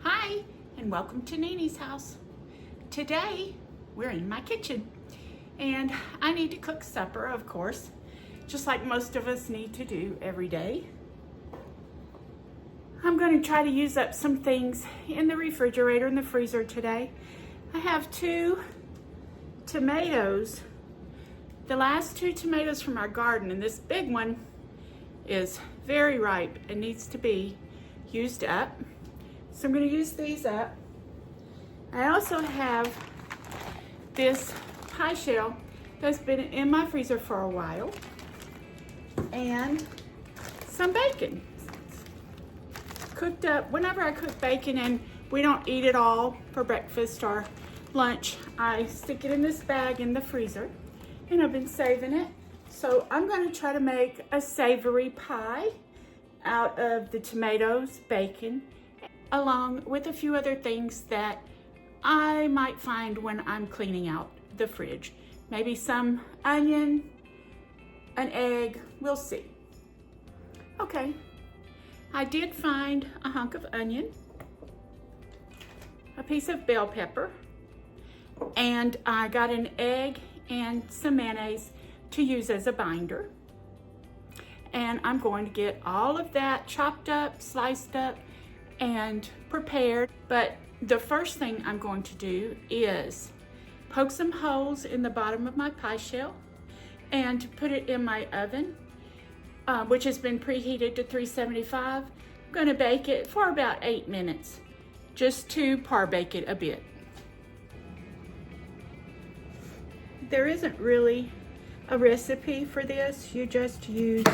Hi, and welcome to Nini's house. Today, we're in my kitchen, and I need to cook supper, of course, just like most of us need to do every day. I'm going to try to use up some things in the refrigerator and the freezer today. I have 2 tomatoes, the last 2 tomatoes from our garden, and this big one is very ripe and needs to be used up. So I'm going to use these up. I also have this pie shell that's been in my freezer for a while, and some bacon. Cooked up, whenever I cook bacon and we don't eat it all for breakfast or lunch, I stick it in this bag in the freezer, and I've been saving it. So I'm going to try to make a savory pie out of the tomatoes, bacon, along with a few other things that I might find when I'm cleaning out the fridge. Maybe some onion, an egg, we'll see. Okay, I did find a hunk of onion, a piece of bell pepper, and I got an egg and some mayonnaise to use as a binder. And I'm going to get all of that chopped up, sliced up, and prepared. But the first thing I'm going to do is poke some holes in the bottom of my pie shell and put it in my oven, which has been preheated to 375. I'm going to bake it for about 8 minutes, just to par bake it a bit. There isn't really a recipe for this. You just use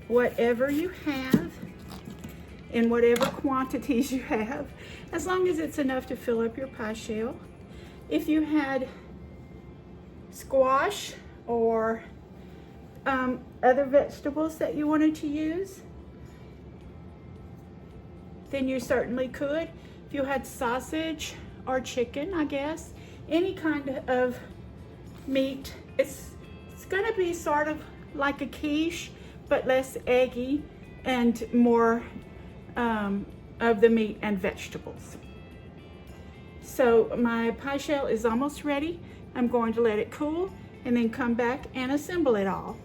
whatever you have in whatever quantities you have, as long as it's enough to fill up your pie shell. If you had squash or other vegetables that you wanted to use, then you certainly could. If you had sausage or chicken, I guess, any kind of meat, it's going to be sort of like a quiche, but less eggy and more of the meat and vegetables. So my pie shell is almost ready. I'm going to let it cool and then come back and assemble it all.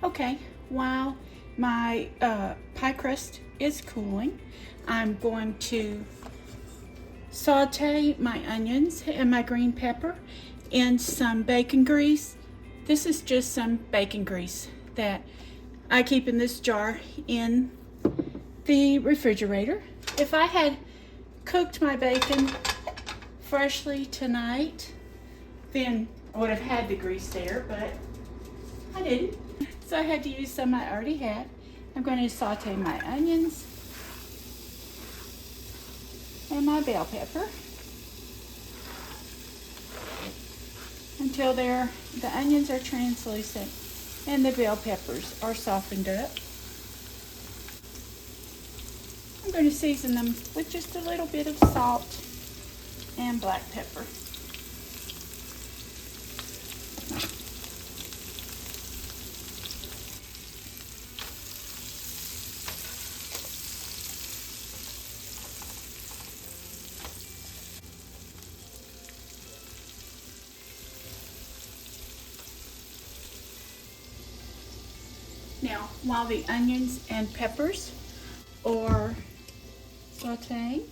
Okay, while my pie crust is cooling, I'm going to saute my onions and my green pepper in some bacon grease. This is just some bacon grease that I keep in this jar in the refrigerator. If I had cooked my bacon freshly tonight, then I would have had the grease there, but I didn't. So I had to use some I already had. I'm going to saute my onions and my bell pepper until the onions are translucent and the bell peppers are softened up. I'm going to season them with just a little bit of salt and black pepper. Now, while the onions and peppers are sauteing,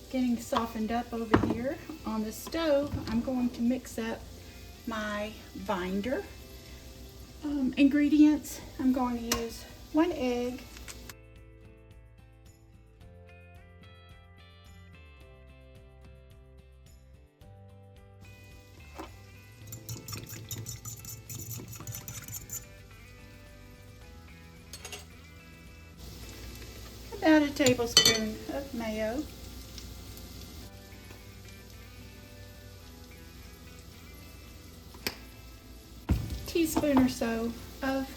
getting softened up over here on the stove, I'm going to mix up my binder. Ingredients, I'm going to use 1 egg, about a tablespoon of mayo, teaspoon or so of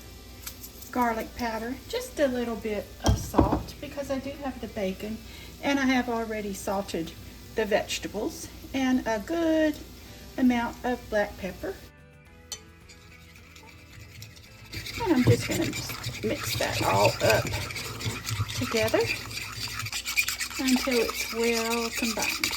garlic powder, just a little bit of salt because I do have the bacon and I have already salted the vegetables, and a good amount of black pepper. And I'm just going to mix that all up together. until it's well combined.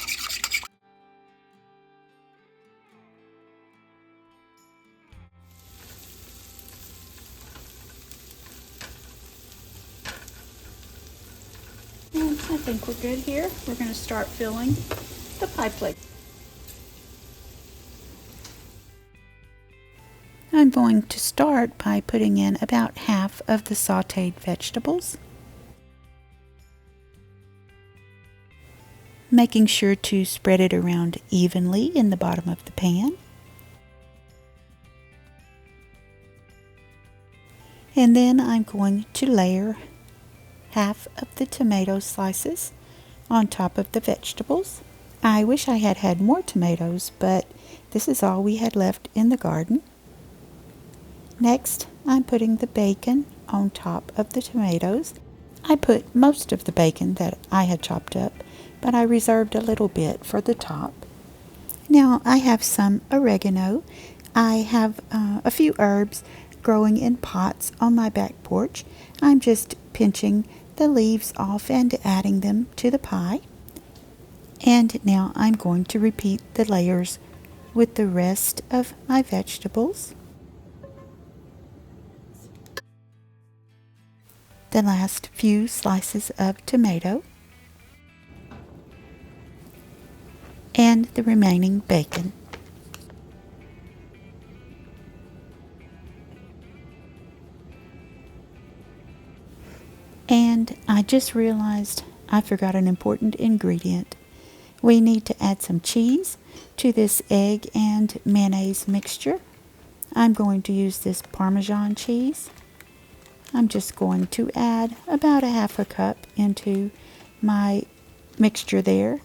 And I think we're good here. We're going to start filling the pie plate. I'm going to start by putting in about half of the sauteed vegetables, making sure to spread it around evenly in the bottom of the pan. And then I'm going to layer half of the tomato slices on top of the vegetables. I wish I had had more tomatoes, but this is all we had left in the garden. Next, I'm putting the bacon on top of the tomatoes. I put most of the bacon that I had chopped up, but I reserved a little bit for the top. Now I have some oregano. I have a few herbs growing in pots on my back porch. I'm just pinching the leaves off and adding them to the pie. And now I'm going to repeat the layers with the rest of my vegetables. The last few slices of tomato, and the remaining bacon. And I just realized I forgot an important ingredient. We need to add some cheese to this egg and mayonnaise mixture. I'm going to use this Parmesan cheese. I'm just going to add about a half a cup into my mixture there.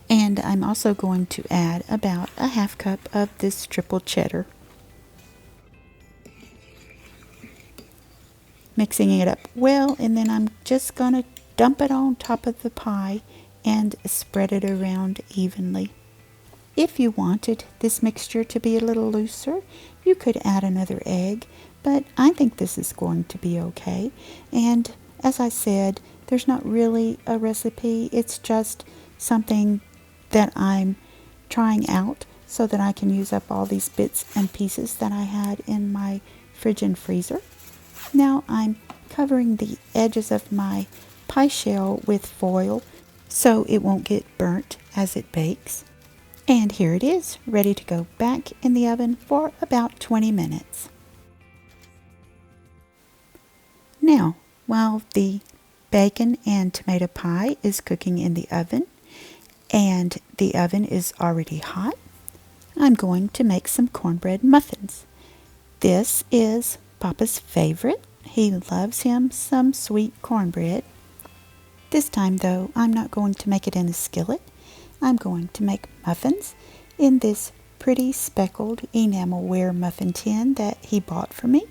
And I'm also going to add about a half cup of this triple cheddar. Mixing it up well, and then I'm just going to dump it on top of the pie and spread it around evenly. If you wanted this mixture to be a little looser, you could add another egg, but I think this is going to be okay. And as I said, there's not really a recipe. It's just something that I'm trying out so that I can use up all these bits and pieces that I had in my fridge and freezer. Now I'm covering the edges of my pie shell with foil so it won't get burnt as it bakes. And here it is, ready to go back in the oven for about 20 minutes. Now, while the bacon and tomato pie is cooking in the oven, and the oven is already hot, I'm going to make some cornbread muffins. This is Papa's favorite. He loves him some sweet cornbread. This time, though, I'm not going to make it in a skillet. I'm going to make muffins in this pretty speckled enamelware muffin tin that he bought for me.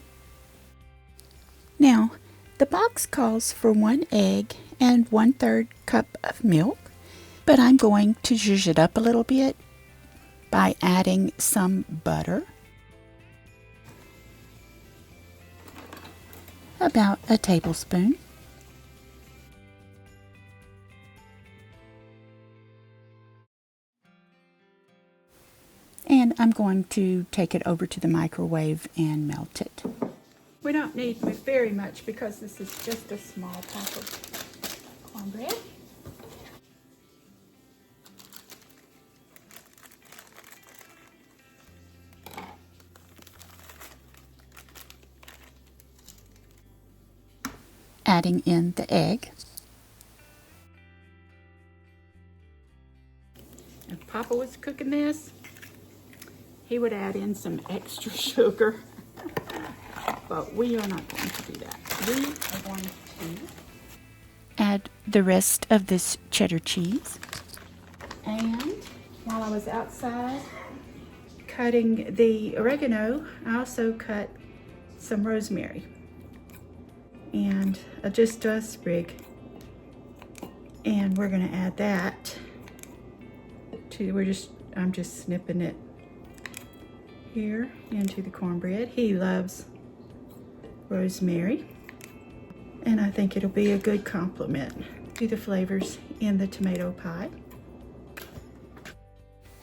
Now, the box calls for 1 egg and 1/3 cup of milk, but I'm going to zhuzh it up a little bit by adding some butter, about a tablespoon, and I'm going to take it over to the microwave and melt it. We don't need very much because this is just a small pack of cornbread. Adding in the egg. If Papa was cooking this, he would add in some extra sugar. But we are not going to do that. We are going to add the rest of this cheddar cheese. And while I was outside cutting the oregano, I also cut some rosemary. And just a sprig. And we're going to add that to, I'm just snipping it here into the cornbread. He loves rosemary, and I think it'll be a good complement. do the flavors in the tomato pie.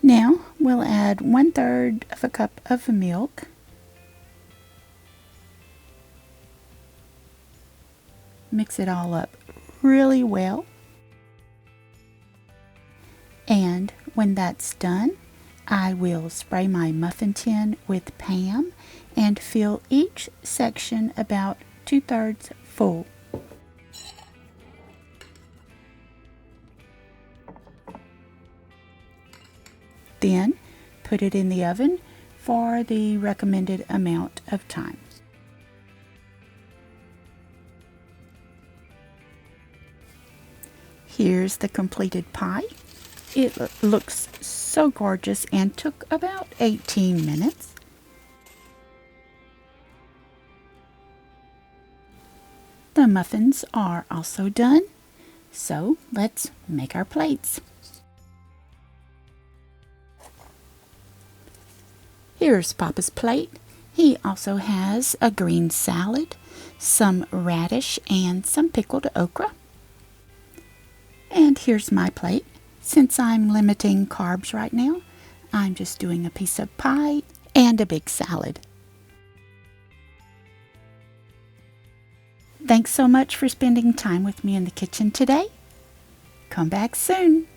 Now we'll add 1/3 of a cup of milk. Mix it all up really well. And when that's done, I will spray my muffin tin with Pam and fill each section about 2/3 full. Then put it in the oven for the recommended amount of time. Here's the completed pie. It looks so gorgeous and took about 18 minutes. The muffins are also done, so let's make our plates. Here's Papa's plate. He also has a green salad, some radish, and some pickled okra. And here's my plate. Since I'm limiting carbs right now, I'm just doing a piece of pie and a big salad. Thanks so much for spending time with me in the kitchen today. Come back soon.